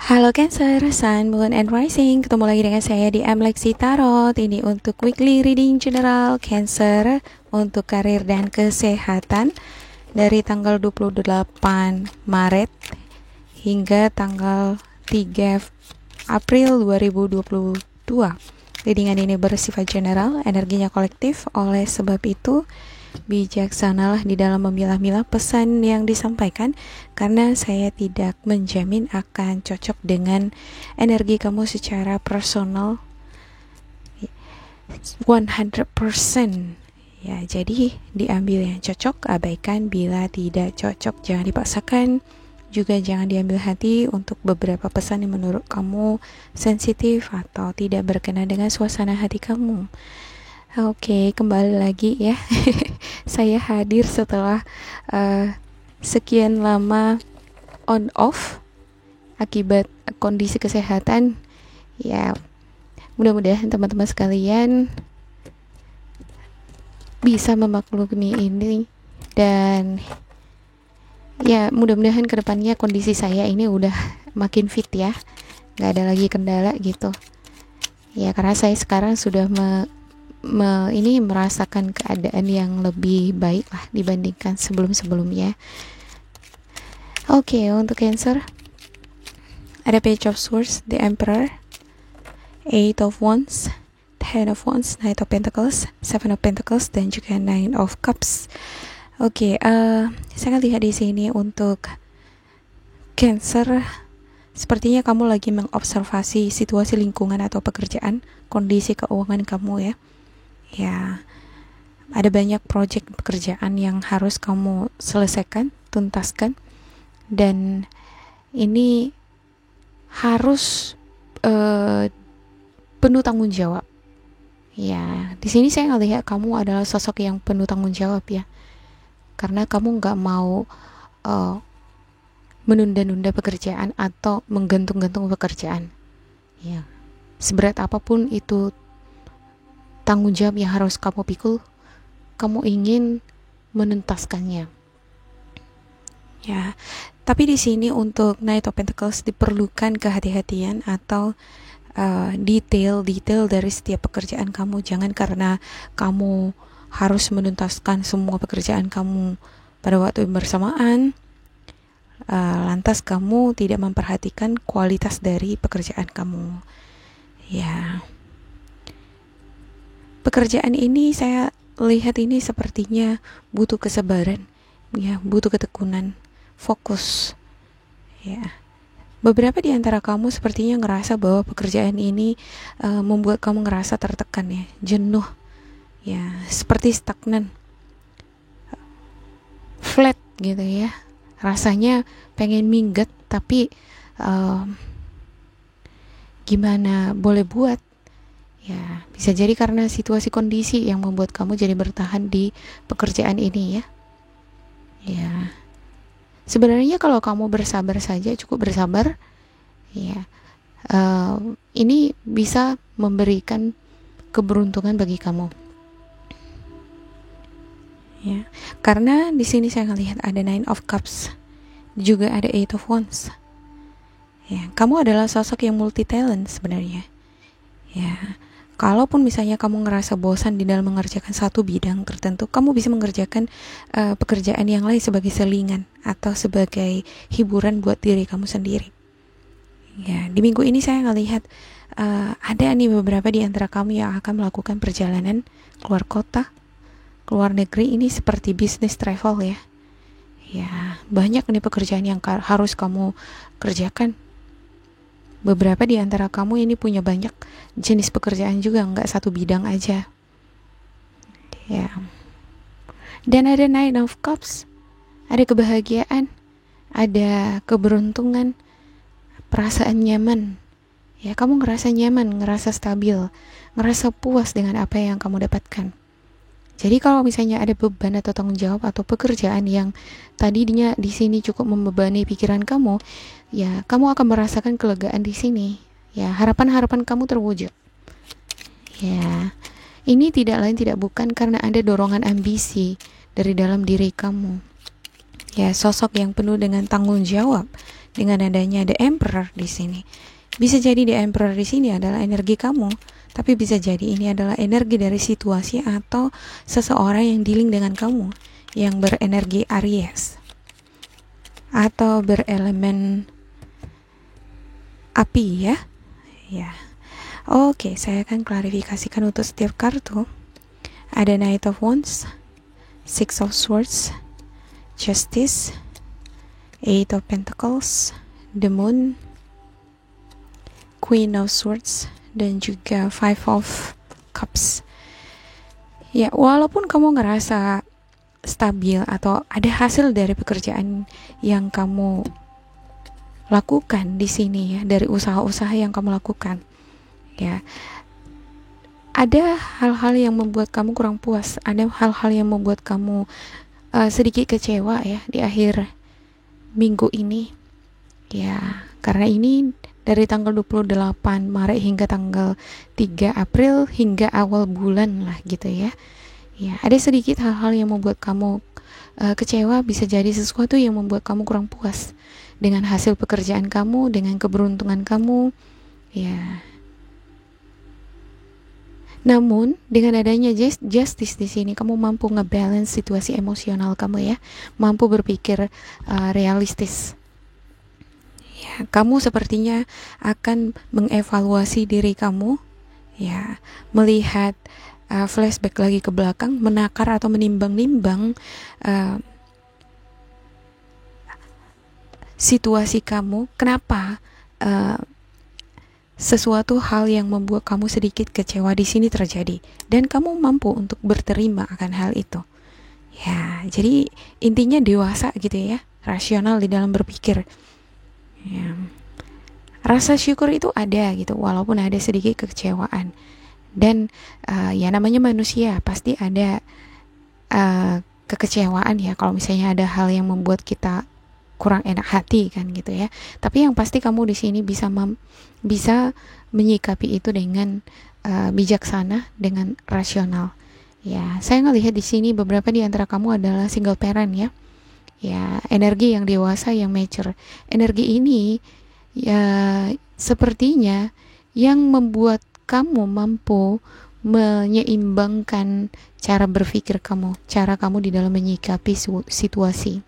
Halo Cancer, Sun, Moon, and Rising. Ketemu lagi dengan saya di Lexi Tarot. Ini untuk weekly reading general Cancer untuk karir dan kesehatan dari tanggal 28 Maret hingga tanggal 3 April 2022. Readingan ini bersifat general, energinya kolektif. Oleh sebab itu, bijaksanalah di dalam memilah-milah pesan yang disampaikan, karena saya tidak menjamin akan cocok dengan energi kamu secara personal 100%. Ya, jadi diambil yang cocok, abaikan bila tidak cocok, jangan dipaksakan. Juga jangan diambil hati untuk beberapa pesan yang menurut kamu sensitif atau tidak berkenan dengan suasana hati kamu. Oke, kembali lagi ya. Saya hadir setelah sekian lama on off akibat kondisi kesehatan. Ya, mudah-mudahan teman-teman sekalian bisa memaklumi ini, dan ya mudah-mudahan kedepannya kondisi saya ini udah makin fit ya, nggak ada lagi kendala gitu ya, karena saya sekarang sudah merasakan keadaan yang lebih baik lah dibandingkan sebelum-sebelumnya. Oke, untuk Cancer ada Page of Swords, The Emperor, Eight of Wands, Ten of Wands, Knight of Pentacles, Seven of Pentacles, dan juga Nine of Cups. Oke, saya lihat di sini untuk Cancer, sepertinya kamu lagi mengobservasi situasi lingkungan atau pekerjaan, kondisi keuangan kamu ya. Ya, ada banyak proyek pekerjaan yang harus kamu selesaikan, tuntaskan, dan ini harus penuh tanggung jawab. Ya, di sini saya ngelihat kamu adalah sosok yang penuh tanggung jawab ya, karena kamu nggak mau menunda-nunda pekerjaan atau menggantung-gantung pekerjaan. Ya, seberat apapun itu tanggung jawab yang harus kamu pikul, kamu ingin menuntaskannya. Ya, tapi di sini untuk Knight of Pentacles diperlukan kehati-hatian atau detail dari setiap pekerjaan kamu. Jangan karena kamu harus menuntaskan semua pekerjaan kamu pada waktu yang bersamaan, lantas kamu tidak memperhatikan kualitas dari pekerjaan kamu. Ya, pekerjaan ini saya lihat ini sepertinya butuh kesabaran, ya, butuh ketekunan, fokus. Ya, beberapa di antara kamu sepertinya ngerasa bahwa pekerjaan ini membuat kamu ngerasa tertekan ya, jenuh, ya, seperti stagnan, flat gitu ya. Rasanya pengen minggat, tapi gimana boleh buat. Ya, bisa jadi karena situasi kondisi yang membuat kamu jadi bertahan di pekerjaan ini ya. Ya, sebenarnya kalau kamu bersabar saja, cukup bersabar ya, ini bisa memberikan keberuntungan bagi kamu ya, karena di sini saya melihat ada Nine of Cups, juga ada Eight of Wands ya. Kamu adalah sosok yang multi talent sebenarnya ya. Kalaupun misalnya kamu ngerasa bosan di dalam mengerjakan satu bidang tertentu, kamu bisa mengerjakan pekerjaan yang lain sebagai selingan atau sebagai hiburan buat diri kamu sendiri. Ya, di minggu ini saya ngelihat ada nih beberapa di antara kamu yang akan melakukan perjalanan keluar kota, keluar negeri. Ini seperti bisnis travel ya. Ya, banyak nih pekerjaan yang harus kamu kerjakan. Beberapa di antara kamu ini punya banyak jenis pekerjaan juga, nggak satu bidang aja. Ya. Dan ada Nine of Cups, ada kebahagiaan, ada keberuntungan, perasaan nyaman. Ya, kamu ngerasa nyaman, ngerasa stabil, ngerasa puas dengan apa yang kamu dapatkan. Jadi kalau misalnya ada beban atau tanggung jawab atau pekerjaan yang tadinya di sini cukup membebani pikiran kamu, ya kamu akan merasakan kelegaan di sini. Ya, harapan-harapan kamu terwujud. Ya, ini tidak lain tidak bukan karena ada dorongan ambisi dari dalam diri kamu. Ya, sosok yang penuh dengan tanggung jawab dengan adanya the Emperor di sini. Bisa jadi the Emperor di sini adalah energi kamu, tapi bisa jadi ini adalah energi dari situasi atau seseorang yang dealing dengan kamu yang berenergi Aries atau berelemen api ya. Ya. Oke, saya akan klarifikasikan untuk setiap kartu. Ada Knight of Wands, Six of Swords, Justice, Eight of Pentacles, The Moon, Queen of Swords, dan juga Five of Cups. Ya, walaupun kamu ngerasa stabil atau ada hasil dari pekerjaan yang kamu lakukan di sini ya, dari usaha-usaha yang kamu lakukan, ya, ada hal-hal yang membuat kamu kurang puas, ada hal-hal yang membuat kamu sedikit kecewa ya di akhir minggu ini. Ya, karena ini dari tanggal 28 Maret hingga tanggal 3 April hingga awal bulan lah gitu ya. Ya, ada sedikit hal-hal yang membuat kamu kecewa, bisa jadi sesuatu yang membuat kamu kurang puas dengan hasil pekerjaan kamu, dengan keberuntungan kamu. Ya. Namun dengan adanya justice di sini, kamu mampu ngebalance situasi emosional kamu ya, mampu berpikir realistis. Ya, kamu sepertinya akan mengevaluasi diri kamu, ya, melihat flashback lagi ke belakang, menakar atau menimbang-nimbang situasi kamu, kenapa sesuatu hal yang membuat kamu sedikit kecewa di sini terjadi, dan kamu mampu untuk berterima akan hal itu. Ya, jadi intinya dewasa gitu ya, rasional di dalam berpikir. Ya. Rasa syukur itu ada gitu, walaupun ada sedikit kekecewaan. Dan ya namanya manusia, pasti ada kekecewaan ya, kalau misalnya ada hal yang membuat kita kurang enak hati kan gitu ya. Tapi yang pasti kamu di sini bisa menyikapi itu dengan bijaksana, dengan rasional. Ya, saya ngelihat di sini beberapa di antara kamu adalah single parent ya. Ya, energi yang dewasa, yang mature. Energi ini ya sepertinya yang membuat kamu mampu menyeimbangkan cara berpikir kamu, cara kamu di dalam menyikapi situasi.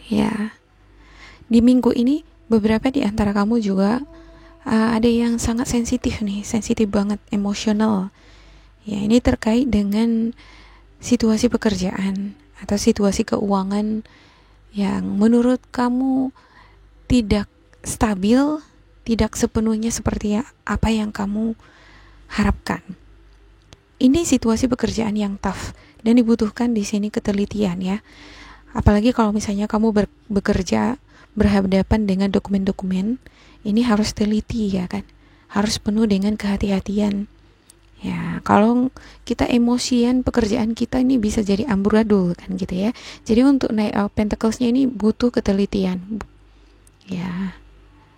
Ya, di minggu ini beberapa di antara kamu juga ada yang sangat sensitif nih, sensitif banget, emosional. Ya, ini terkait dengan situasi pekerjaan atau situasi keuangan yang menurut kamu tidak stabil, tidak sepenuhnya seperti apa yang kamu harapkan. Ini situasi pekerjaan yang tough dan dibutuhkan di sini ketelitian ya. Apalagi kalau misalnya kamu bekerja berhadapan dengan dokumen-dokumen, ini harus teliti ya kan, harus penuh dengan kehati-hatian. Ya, kalau kita emosian, pekerjaan kita ini bisa jadi amburadul kan gitu ya. Jadi untuk Knight of Pentacles-nya ini butuh ketelitian. Ya,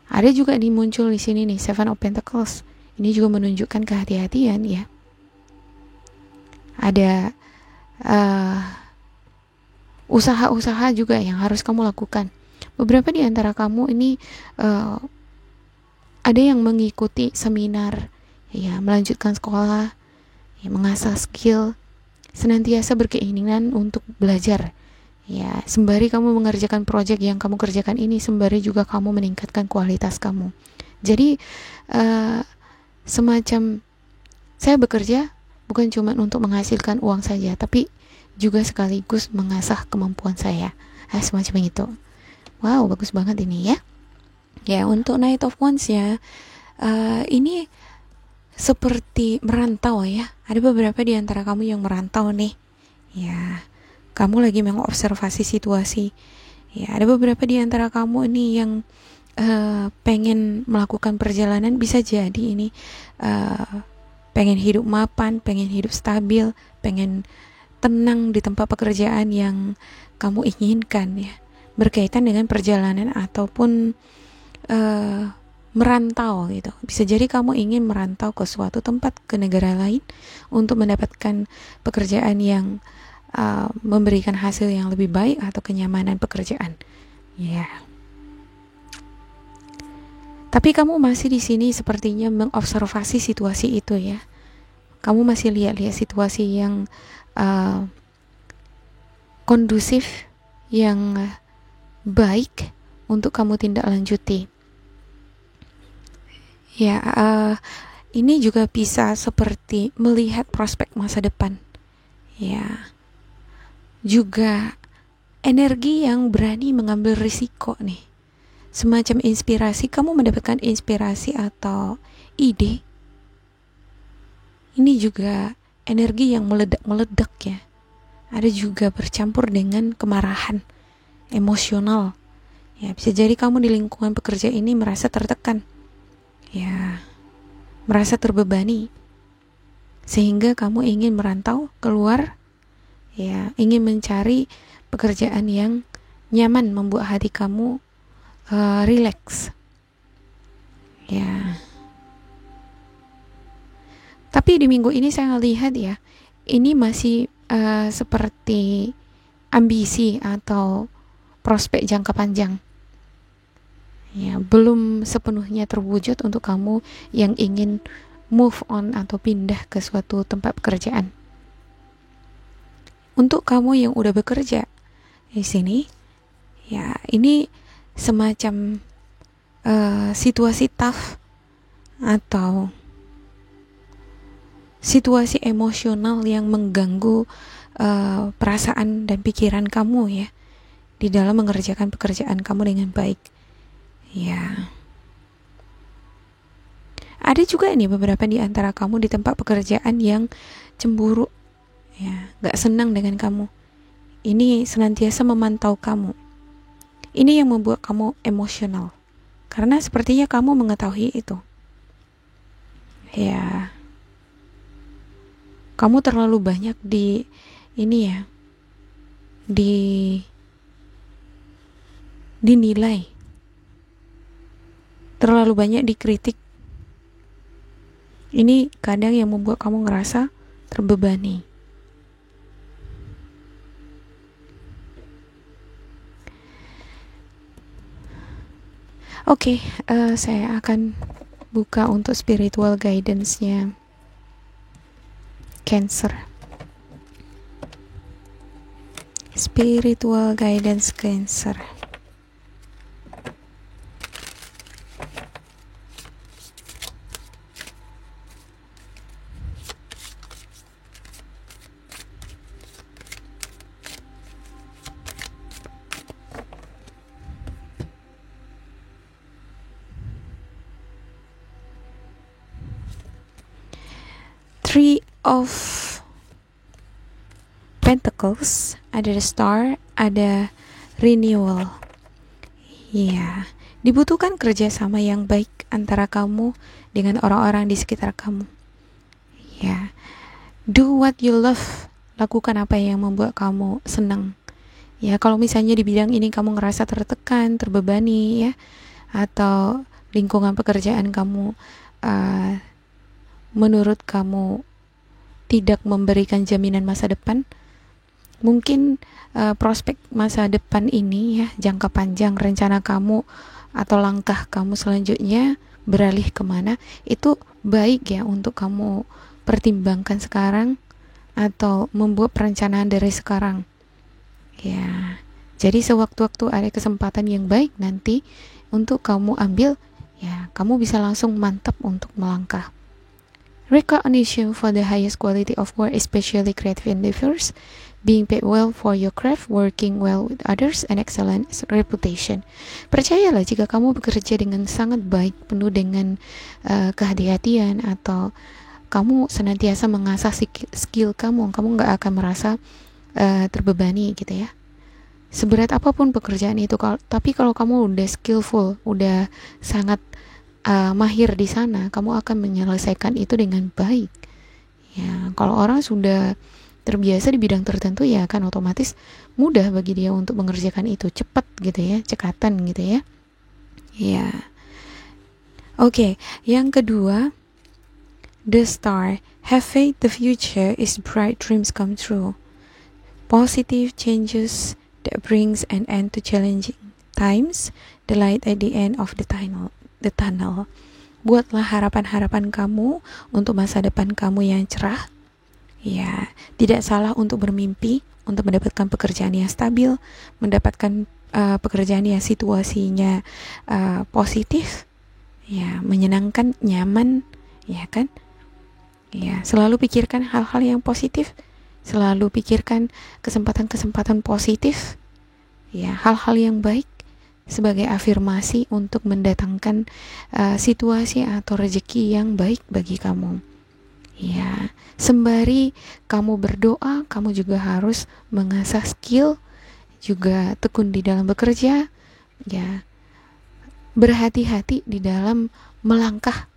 ada juga muncul di sini nih Seven of Pentacles. Ini juga menunjukkan kehati-hatian ya. Ada usaha-usaha juga yang harus kamu lakukan. Beberapa di antara kamu ini ada yang mengikuti seminar, ya, melanjutkan sekolah, ya, mengasah skill, senantiasa berkeinginan untuk belajar. Ya, sembari kamu mengerjakan proyek yang kamu kerjakan ini, sembari juga kamu meningkatkan kualitas kamu. Jadi semacam saya bekerja bukan cuma untuk menghasilkan uang saja, tapi juga sekaligus mengasah kemampuan saya. Semacam itu. Wow, bagus banget ini ya. Ya, untuk Knight of Wands ya, ini seperti merantau ya. Ada beberapa di antara kamu yang merantau nih. Ya, kamu lagi mengobservasi situasi. Ya, ada beberapa di antara kamu ini yang pengen melakukan perjalanan, bisa jadi ini pengen hidup mapan, pengen hidup stabil, pengen tenang di tempat pekerjaan yang kamu inginkan ya, berkaitan dengan perjalanan ataupun merantau gitu. Bisa jadi kamu ingin merantau ke suatu tempat, ke negara lain untuk mendapatkan pekerjaan yang memberikan hasil yang lebih baik atau kenyamanan pekerjaan. Ya. Tapi kamu masih di sini sepertinya mengobservasi situasi itu ya. Kamu masih lihat-lihat situasi yang kondusif, yang baik untuk kamu tindak lanjuti. Ya, ini juga bisa seperti melihat prospek masa depan. Ya, juga energi yang berani mengambil risiko nih. Semacam inspirasi, kamu mendapatkan inspirasi atau ide. Ini juga energi yang meledak-meledak ya. Ada juga bercampur dengan kemarahan, emosional. Ya, bisa jadi kamu di lingkungan pekerja ini merasa tertekan. Ya, merasa terbebani. Sehingga kamu ingin merantau keluar, ya, ingin mencari pekerjaan yang nyaman, membuat hati kamu relax. Ya. Tapi di minggu ini saya lihat ya, ini masih seperti ambisi atau prospek jangka panjang. Ya, belum sepenuhnya terwujud untuk kamu yang ingin move on atau pindah ke suatu tempat pekerjaan. Untuk kamu yang udah bekerja di sini, ya ini semacam situasi tough atau situasi emosional yang mengganggu perasaan dan pikiran kamu ya di dalam mengerjakan pekerjaan kamu dengan baik. Ya, ada juga nih beberapa di antara kamu di tempat pekerjaan yang cemburu, ya, gak senang dengan kamu. Ini senantiasa memantau kamu. Ini yang membuat kamu emosional, karena sepertinya kamu mengetahui itu. Ya, kamu terlalu banyak dinilai, terlalu banyak dikritik. Ini kadang yang membuat kamu ngerasa terbebani. Oke, saya akan buka untuk spiritual guidance-nya Cancer. Spiritual guidance Cancer. Three of Pentacles, ada the Star, ada renewal. Ya, dibutuhkan kerjasama yang baik antara kamu dengan orang-orang di sekitar kamu. Ya, do what you love, lakukan apa yang membuat kamu senang. Ya, kalau misalnya di bidang ini kamu ngerasa tertekan, terbebani ya, atau lingkungan pekerjaan kamu menurut kamu tidak memberikan jaminan masa depan, mungkin prospek masa depan ini ya, jangka panjang, rencana kamu atau langkah kamu selanjutnya beralih kemana, itu baik ya untuk kamu pertimbangkan sekarang atau membuat perencanaan dari sekarang. Ya, jadi sewaktu-waktu ada kesempatan yang baik nanti untuk kamu ambil, ya kamu bisa langsung mantap untuk melangkah. Recognition for the highest quality of work, especially creative endeavors, being paid well for your craft, working well with others, and excellent reputation. Percayalah jika kamu bekerja dengan sangat baik, penuh dengan kehati-hatian, atau kamu senantiasa mengasah skill kamu gak akan merasa terbebani gitu ya. Seberat apapun pekerjaan itu, tapi kalau kamu udah skillful, udah sangat mahir di sana, kamu akan menyelesaikan itu dengan baik. Ya, kalau orang sudah terbiasa di bidang tertentu, ya kan otomatis mudah bagi dia untuk mengerjakan itu cepat gitu ya, cekatan gitu ya. Ya. Oke, yang kedua, the Star. Have faith, the future is bright, dreams come true. Positive changes that brings an end to challenging times, the light at the end of the the tunnel. Buatlah harapan-harapan kamu untuk masa depan kamu yang cerah. Ya, tidak salah untuk bermimpi, untuk mendapatkan pekerjaan yang stabil, mendapatkan pekerjaan yang situasinya positif, ya, menyenangkan, nyaman, ya kan? Ya, selalu pikirkan hal-hal yang positif, selalu pikirkan kesempatan-kesempatan positif, ya, hal-hal yang baik sebagai afirmasi untuk mendatangkan situasi atau rezeki yang baik bagi kamu. Ya, sembari kamu berdoa, kamu juga harus mengasah skill, juga tekun di dalam bekerja, ya. Berhati-hati di dalam melangkah,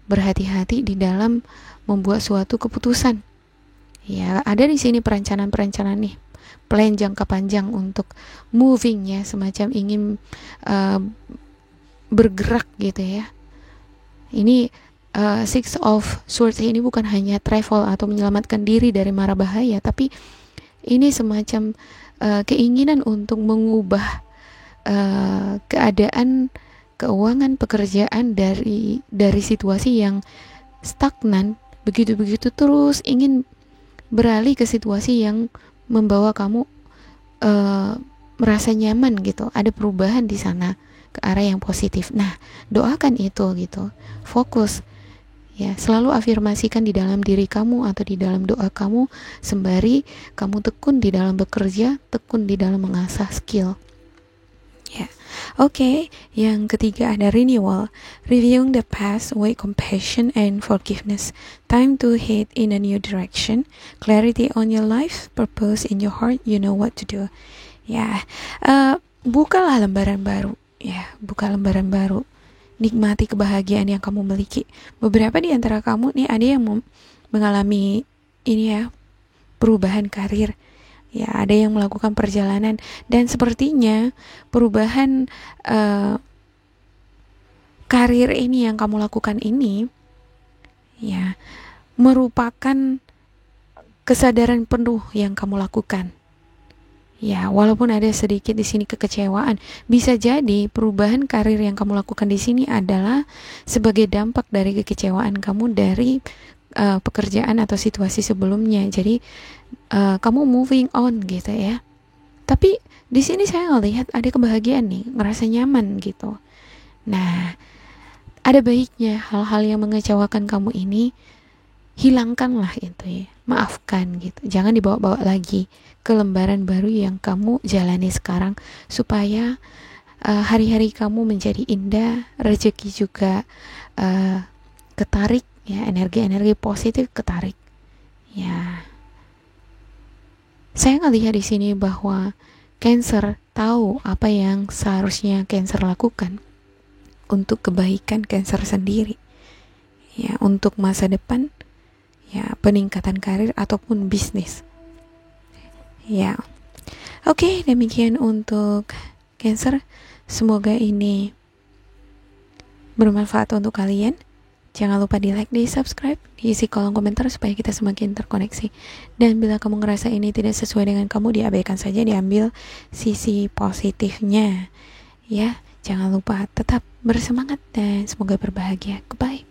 berhati-hati di dalam membuat suatu keputusan. Ya, ada di sini perencanaan-perencanaan nih, plan jangka panjang untuk moving, ya, semacam ingin bergerak gitu ya. Ini Six of Swords ini bukan hanya travel atau menyelamatkan diri dari mara bahaya, tapi ini semacam keinginan untuk mengubah keadaan keuangan pekerjaan dari situasi yang stagnan begitu terus, ingin beralih ke situasi yang membawa kamu merasa nyaman gitu. Ada perubahan di sana ke arah yang positif. Nah, doakan itu gitu. Fokus, ya, selalu afirmasikan di dalam diri kamu atau di dalam doa kamu sembari kamu tekun di dalam bekerja, tekun di dalam mengasah skill. Ya. Oke, yang ketiga ada renewal, reviewing the past with compassion and forgiveness. Time to head in a new direction. Clarity on your life, purpose in your heart, you know what to do. Ya, bukalah lembaran baru. Ya, buka lembaran baru. Nikmati kebahagiaan yang kamu miliki. Beberapa di antara kamu nih ada yang mengalami ini ya, perubahan karir. Ya, ada yang melakukan perjalanan dan sepertinya perubahan karir ini yang kamu lakukan ini, ya, merupakan kesadaran penuh yang kamu lakukan. Ya, walaupun ada sedikit di sini kekecewaan, bisa jadi perubahan karir yang kamu lakukan di sini adalah sebagai dampak dari kekecewaan kamu dari pekerjaan atau situasi sebelumnya. Jadi kamu moving on gitu ya. Tapi di sini saya ngelihat ada kebahagiaan nih, ngerasa nyaman gitu. Nah, ada baiknya hal-hal yang mengecewakan kamu ini hilangkanlah itu ya, maafkan gitu. Jangan dibawa-bawa lagi ke lembaran baru yang kamu jalani sekarang, supaya hari-hari kamu menjadi indah, rezeki juga ketarik ya, energi-energi positif ketarik. Ya, saya ngelihat di sini bahwa Cancer tahu apa yang seharusnya Cancer lakukan untuk kebaikan Cancer sendiri. Ya, untuk masa depan, ya, peningkatan karir ataupun bisnis. Ya. Oke, demikian untuk Cancer. Semoga ini bermanfaat untuk kalian. Jangan lupa di like, di subscribe, diisi kolom komentar supaya kita semakin terkoneksi. Dan bila kamu ngerasa ini tidak sesuai dengan kamu, diabaikan saja, diambil sisi positifnya. Ya, jangan lupa tetap bersemangat dan semoga berbahagia. Goodbye.